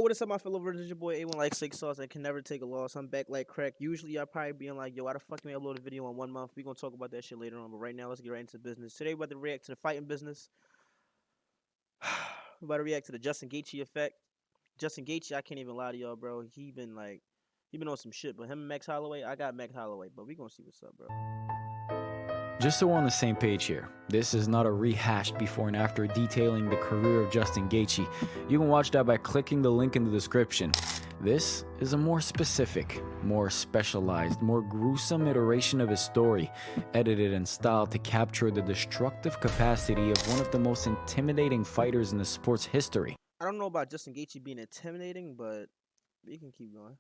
What is up, my fellow versus your boy A1 like 6 sauce? I can never take a loss. I'm back like crack. Usually, I probably being like, yo, why the fuck can I upload a video in 1 month? We gonna talk about that shit later on. But right now, let's get right into business. Today, we're about to react to the fighting business. We're about to react to the Justin Gaethje effect. Justin Gaethje, I can't even lie to y'all, bro. He been on some shit. But him and Max Holloway, I got Max Holloway. But we gonna see what's up, bro. Just so we're on the same page here, this is not a rehashed before and after detailing the career of Justin Gaethje. You can watch that by clicking the link in the description. This is a more specific, more specialized, more gruesome iteration of his story, edited and styled to capture the destructive capacity of one of the most intimidating fighters in the sport's history. I don't know about Justin Gaethje being intimidating, but we can keep going.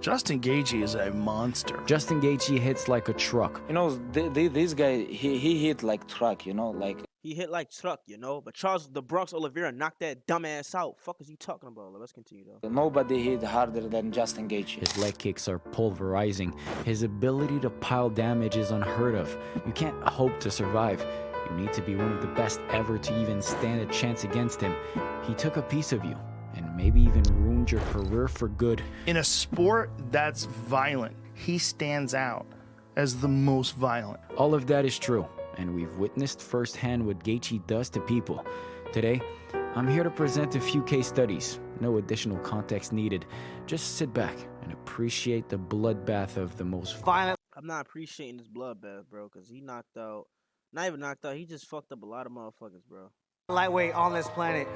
Justin Gaethje is a monster. Justin Gaethje hits like a truck. You know, this guy, he hit like truck, you know, like... He hit like truck, you know? But Charles the Bronx Oliveira knocked that dumbass out. Fuck is you talking about? Let's continue, though. Nobody hit harder than Justin Gaethje. His leg kicks are pulverizing. His ability to pile damage is unheard of. You can't hope to survive. You need to be one of the best ever to even stand a chance against him. He took a piece of you, and maybe even ruined your career for good. In a sport that's violent, he stands out as the most violent. All of that is true, and we've witnessed firsthand what Gaethje does to people. Today, I'm here to present a few case studies. No additional context needed. Just sit back and appreciate the bloodbath of the most violent. I'm not appreciating this bloodbath, bro, because he knocked out, not even knocked out, he just fucked up a lot of motherfuckers, bro. Lightweight on this planet.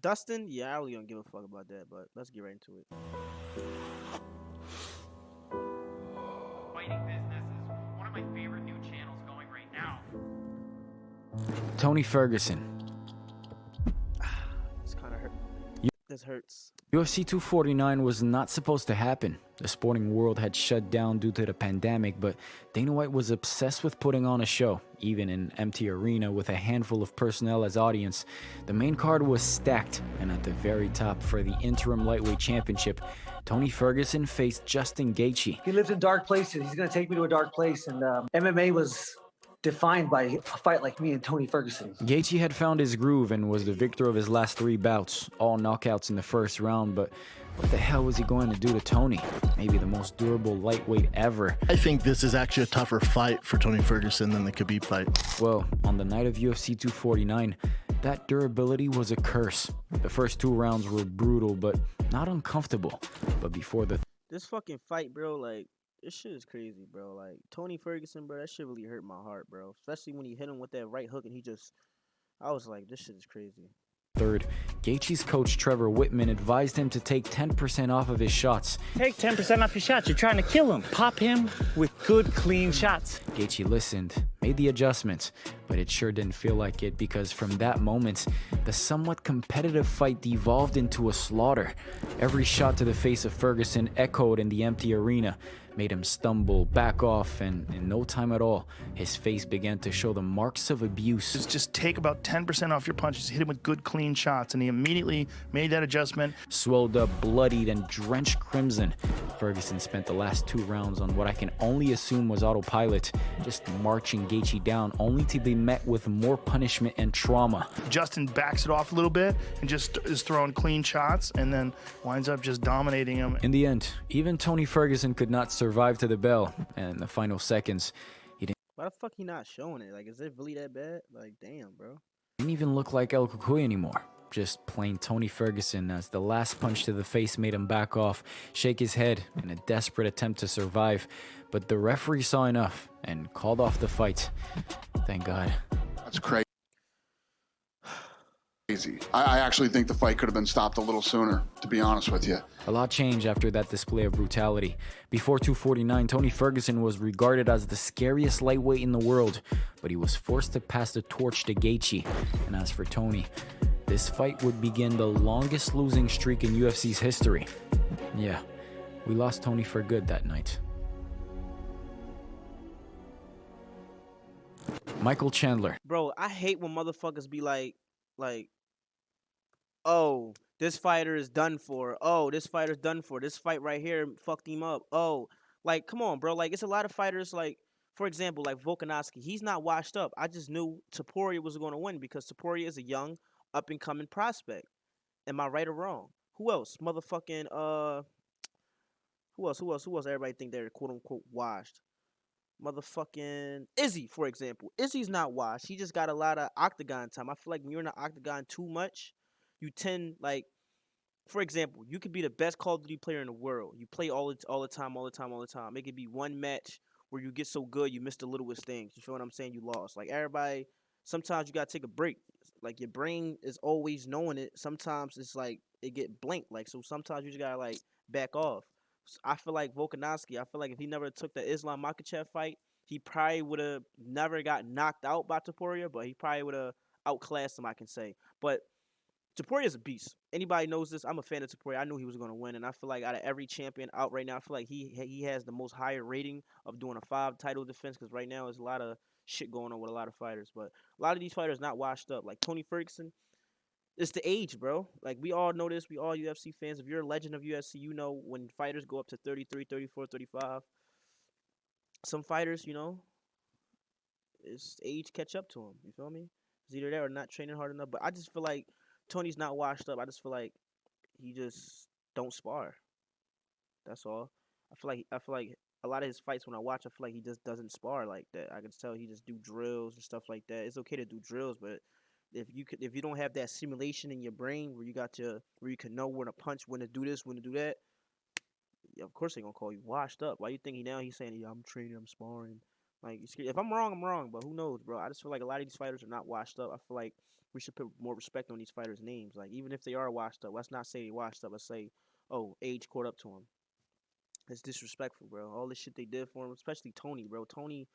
Dustin, yeah, I really don't give a fuck about that, but let's get right into it. Fighting business is one of my favorite new channels going right now. Tony Ferguson. This kind of hurt. This hurts. UFC 249 was not supposed to happen. The sporting world had shut down due to the pandemic, but Dana White was obsessed with putting on a show, even in an empty arena with a handful of personnel as audience. The main card was stacked, and at the very top for the interim lightweight championship, Tony Ferguson faced Justin Gaethje. He lives in dark places. He's going to take me to a dark place. And MMA was defined by a fight like me and Tony Ferguson. Gaethje had found his groove and was the victor of his last 3 bouts, all knockouts in the first round, but what the hell was he going to do to Tony? Maybe the most durable lightweight ever. I think this is actually a tougher fight for Tony Ferguson than the Khabib fight. Well, on the night of UFC 249, that durability was a curse. The first 2 rounds were brutal, but not uncomfortable. But before This fucking fight, bro, like, this shit is crazy, bro. Like, Tony Ferguson, bro, that shit really hurt my heart, bro. Especially when he hit him with that right hook and I was like, this shit is crazy. third, Gaethje's coach Trevor Whitman advised him to take 10% off of his shots. Take 10% off your shots. You're trying to kill him. Pop him with good, clean shots. Gaethje listened, made the adjustments, but it sure didn't feel like it because from that moment, the somewhat competitive fight devolved into a slaughter. Every shot to the face of Ferguson echoed in the empty arena, made him stumble, back off, and in no time at all, his face began to show the marks of abuse. Just take about 10% off your punches, hit him with good, clean shots, and he immediately made that adjustment. Swelled up, bloodied, and drenched crimson, Ferguson spent the last 2 rounds on what I can only assume was autopilot, just marching Gaethje down, only to be met with more punishment and trauma. Justin backs it off a little bit and just is throwing clean shots and then winds up just dominating him. In the end, even Tony Ferguson could not survive to the bell, and in the final seconds, Why the fuck he not showing it? Like, is it really that bad? Like, damn, bro. didn't even look like El Cucuy anymore. Just plain Tony Ferguson, as the last punch to the face made him back off, shake his head in a desperate attempt to survive. But the referee saw enough and called off the fight. Thank God. That's crazy. I actually think the fight could have been stopped a little sooner, to be honest with you. A lot changed after that display of brutality. Before 249, Tony Ferguson was regarded as the scariest lightweight in the world, but he was forced to pass the torch to Gaethje. And as for Tony, this fight would begin the longest losing streak in UFC's history. Yeah, we lost Tony for good that night. Michael Chandler. Bro, I hate when motherfuckers be like, oh, this fighter is done for. Oh, this fighter's done for. This fight right here fucked him up. Oh, like, come on, bro. Like, it's a lot of fighters, like, for example, like Volkanovski. He's not washed up. I just knew Topuria was going to win because Topuria is a young, up-and-coming prospect. Am I right or wrong? Who else? Motherfucking who else? Everybody think they're quote unquote washed. Motherfucking Izzy, for example. Izzy's not washed. He just got a lot of octagon time. I feel like when you're in the octagon too much, you tend like, for example, you could be the best Call of Duty player in the world. You play all the time. It could be one match where you get so good you miss the littlest things. You feel what I'm saying? You lost. Like everybody, sometimes you gotta take a break. Like your brain is always knowing it. Sometimes it's like it get blinked. Like so sometimes you just gotta like back off. I feel like Volkanovski. I feel like if he never took the Islam Makhachev fight, he probably would have never got knocked out by Topuria, but he probably would have outclassed him. I can say, but Topuria is a beast. Anybody knows this. I'm a fan of Topuria. I knew he was going to win, and I feel like out of every champion out right now, I feel like he has the most higher rating of doing a 5 title defense because right now there's a lot of shit going on with a lot of fighters. But a lot of these fighters not washed up. Like Tony Ferguson, it's the age, bro. Like we all know this. We all UFC fans. If you're a legend of UFC, you know when fighters go up to 33, 34, 35. Some fighters, it's age catch up to them. You feel me? It's either that or not training hard enough. But I just feel like Tony's not washed up. I just feel like he just don't spar. That's all. I feel like a lot of his fights when I watch, I feel like he just doesn't spar like that. I can tell he just do drills and stuff like that. It's okay to do drills, but if you don't have that simulation in your brain where you can know when to punch, when to do this, when to do that, yeah, of course they're gonna call you washed up. Why you think he's saying, yeah, I'm training, I'm sparring. Like if I'm wrong, I'm wrong, but who knows, bro? I just feel like a lot of these fighters are not washed up. I feel like we should put more respect on these fighters' names. Like even if they are washed up, let's not say they washed up. Let's say, oh, age caught up to him. It's disrespectful, bro. All this shit they did for him, especially Tony, bro. Tony,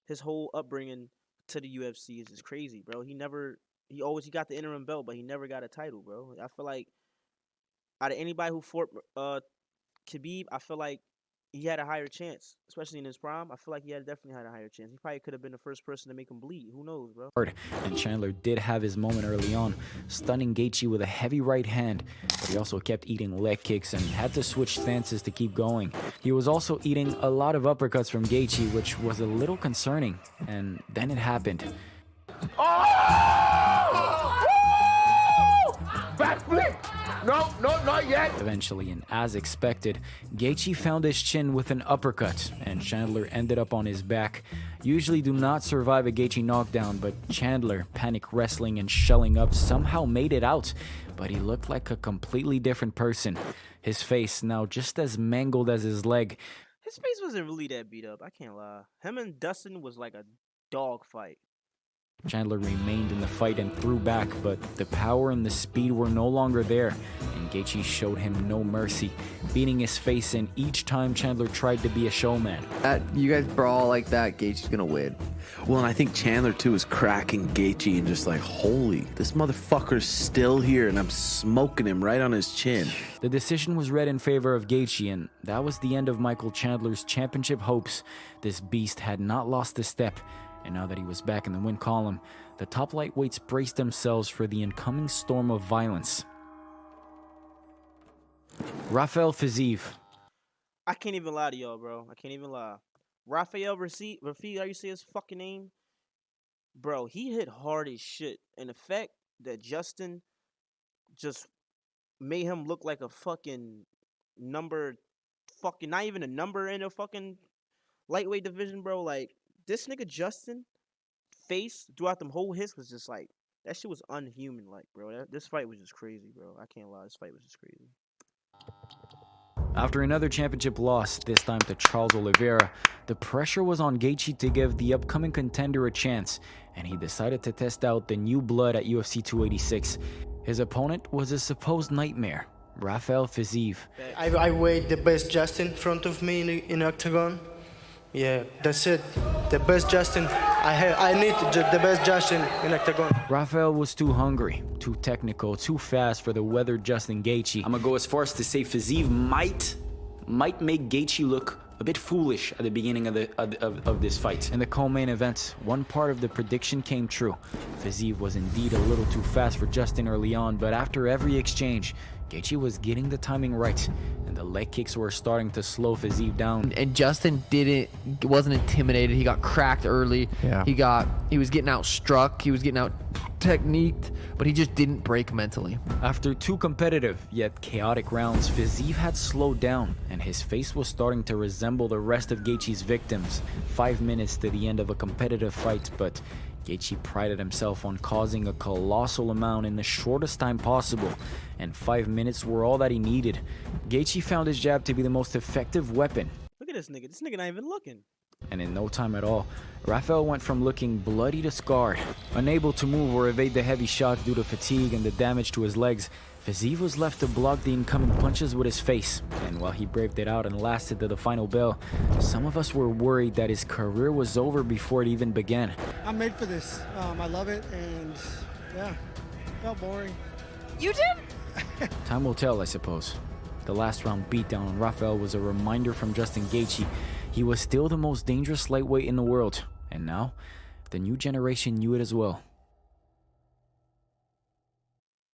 his whole upbringing to the UFC is just crazy, bro. He got the interim belt, but he never got a title, bro. I feel like out of anybody who fought Khabib, I feel like he had a higher chance, especially in his prime. I feel like he definitely had a higher chance. He probably could have been the first person to make him bleed. Who knows, bro? And Chandler did have his moment early on, stunning Gaethje with a heavy right hand, but he also kept eating leg kicks and had to switch stances to keep going. He was also eating a lot of uppercuts from Gaethje, which was a little concerning, and then it happened. Backflip! No, not yet. Eventually, and as expected, Gaethje found his chin with an uppercut, and Chandler ended up on his back. Usually do not survive a Gaethje knockdown, but Chandler, panic wrestling and shelling up, somehow made it out. But he looked like a completely different person. His face now just as mangled as his leg. His face wasn't really that beat up. I can't lie. Him and Dustin was like a dog fight. Chandler remained in the fight and threw back, but the power and the speed were no longer there, and Gaethje showed him no mercy, beating his face in each time Chandler tried to be a showman. You guys brawl like that, Gaethje's gonna win. Well, and I think Chandler, too, is cracking Gaethje and just like, holy, this motherfucker's still here, and I'm smoking him right on his chin. The decision was read in favor of Gaethje, and that was the end of Michael Chandler's championship hopes. This beast had not lost a step. And now that he was back in the win column, the top lightweights braced themselves for the incoming storm of violence. Rafael Fiziev. I can't even lie to y'all, bro. I can't even lie. Rafael Fiziev, how you say his fucking name? Bro, he hit hard as shit. And the fact that Justin just made him look like a fucking not even a number in a fucking lightweight division, bro. Like, this nigga Justin face throughout them whole hits was just like, that shit was unhuman, like, bro. This fight was just crazy, bro. I can't lie, this fight was just crazy. After another championship loss, this time to Charles Oliveira, the pressure was on Gaethje to give the upcoming contender a chance, and he decided to test out the new blood at UFC 286. His opponent was a supposed nightmare, Rafael Fiziev. I weighed the best Justin in front of me in octagon. Yeah, that's it. The best Justin. I need the best Justin in octagon. Rafael was too hungry, too technical, too fast for the weathered Justin Gaethje. I'm gonna go as far as to say Fiziev might make Gaethje look a bit foolish at the beginning of this fight. In the co-main event, one part of the prediction came true. Fiziev was indeed a little too fast for Justin early on, but after every exchange, Gaethje was getting the timing right, and the leg kicks were starting to slow Fiziev down. And Justin wasn't intimidated. He got cracked early. Yeah. He was getting out struck. He was getting out techniqued, but he just didn't break mentally. After 2 competitive yet chaotic rounds, Fiziev had slowed down, and his face was starting to resemble the rest of Gaethje's victims. 5 minutes to the end of a competitive fight, but Gaethje prided himself on causing a colossal amount in the shortest time possible, and 5 minutes were all that he needed. Gaethje found his jab to be the most effective weapon. Look at this nigga. This nigga not even looking. And in no time at all, Rafael went from looking bloody to scarred. Unable to move or evade the heavy shots due to fatigue and the damage to his legs, Fiziev was left to block the incoming punches with his face. And while he braved it out and lasted to the final bell, some of us were worried that his career was over before it even began. I'm made for this. I love it, and yeah, felt boring. You did? Time will tell, I suppose. The last round beatdown on Rafael was a reminder from Justin Gaethje. He was still the most dangerous lightweight in the world, and now, the new generation knew it as well.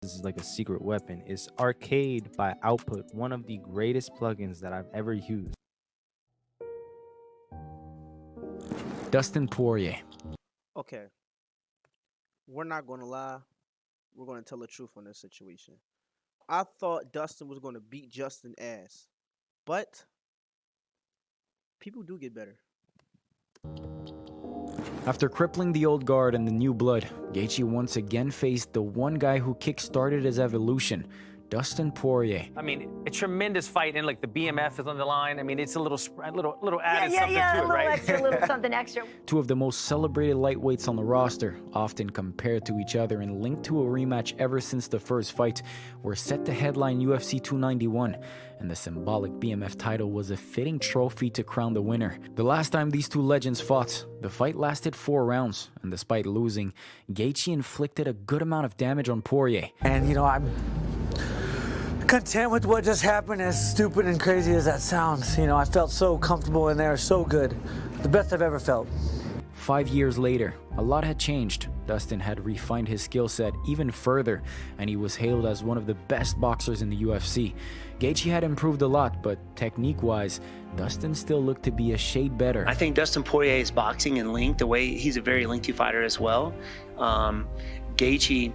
This is like a secret weapon. It's Arcade by Output, one of the greatest plugins that I've ever used. Dustin Poirier. Okay. We're not going to lie. We're going to tell the truth on this situation. I thought Dustin was going to beat Justin ass. But people do get better. After crippling the old guard and the new blood, Gaethje once again faced the one guy who kick-started his evolution, Dustin Poirier. I mean, a tremendous fight, and like the BMF is on the line. I mean, it's a little added something to A it, little right? extra, a little something extra. Two of the most celebrated lightweights on the roster, often compared to each other and linked to a rematch ever since the first fight, were set to headline UFC 291, and the symbolic BMF title was a fitting trophy to crown the winner. The last time these two legends fought, the fight lasted 4 rounds, and despite losing, Gaethje inflicted a good amount of damage on Poirier. And you know, I'm content with what just happened, as stupid and crazy as that sounds. You know, I felt so comfortable in there, so good. The best I've ever felt. 5 years later, a lot had changed. Dustin had refined his skill set even further, and he was hailed as one of the best boxers in the UFC. Gaethje had improved a lot, but technique-wise, Dustin still looked to be a shade better. I think Dustin Poirier's boxing and length, the way he's a very lengthy fighter as well. Gaethje,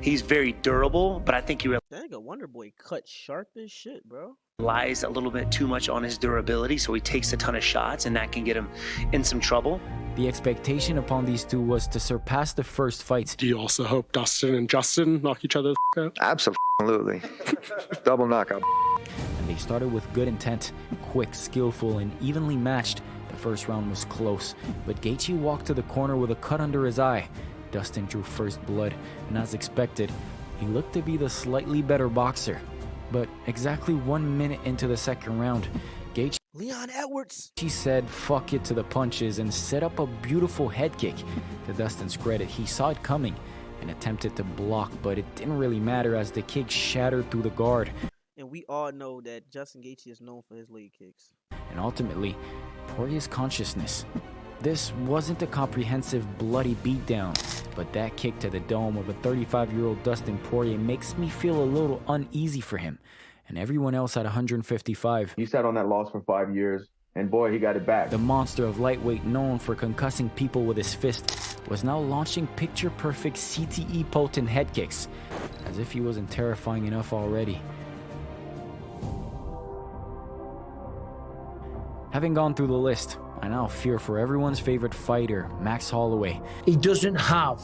he's very durable, but I think he That nigga Wonder Boy cut sharp as shit, bro. relies a little bit too much on his durability, so he takes a ton of shots, and that can get him in some trouble. The expectation upon these two was to surpass the first fight. Do you also hope Dustin and Justin knock each other out? Absolutely. Double knockout. And they started with good intent, quick, skillful, and evenly matched. The first round was close, but Gaethje walked to the corner with a cut under his eye. Dustin drew first blood, and as expected, he looked to be the slightly better boxer. But exactly 1 minute into the second round, Gaethje Leon Edwards. She said fuck it to the punches and set up a beautiful head kick. To Dustin's credit, he saw it coming and attempted to block, but it didn't really matter as the kick shattered through the guard. And we all know that Justin Gaethje is known for his leg kicks. And ultimately, Poirier's consciousness. This wasn't a comprehensive, bloody beatdown, but that kick to the dome of a 35-year-old Dustin Poirier makes me feel a little uneasy for him. And everyone else at 155. He sat on that loss for 5 years, and boy, he got it back. The monster of lightweight, known for concussing people with his fist, was now launching picture-perfect CTE potent head kicks, as if he wasn't terrifying enough already. Having gone through the list, I now fear for everyone's favorite fighter, Max Holloway. He doesn't have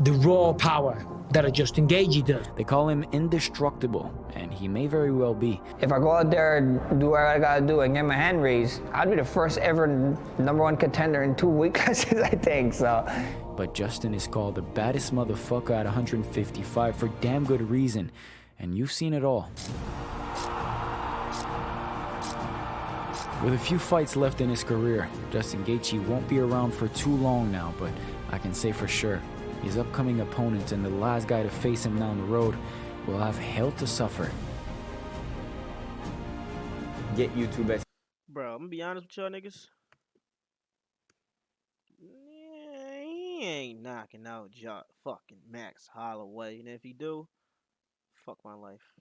the raw power that a Justin Gaethje does. They call him indestructible, and he may very well be. If I go out there and do what I gotta do and get my hand raised, I'd be the first ever #1 contender in 2 weight classes, I think, so. But Justin is called the baddest motherfucker at 155 for damn good reason, and you've seen it all. With a few fights left in his career, Justin Gaethje won't be around for too long now, but I can say for sure, his upcoming opponent and the last guy to face him down the road will have hell to suffer. Get YouTube. Bro, I'm gonna be honest with y'all niggas. Yeah, he ain't knocking out fucking Max Holloway. And if he do, fuck my life.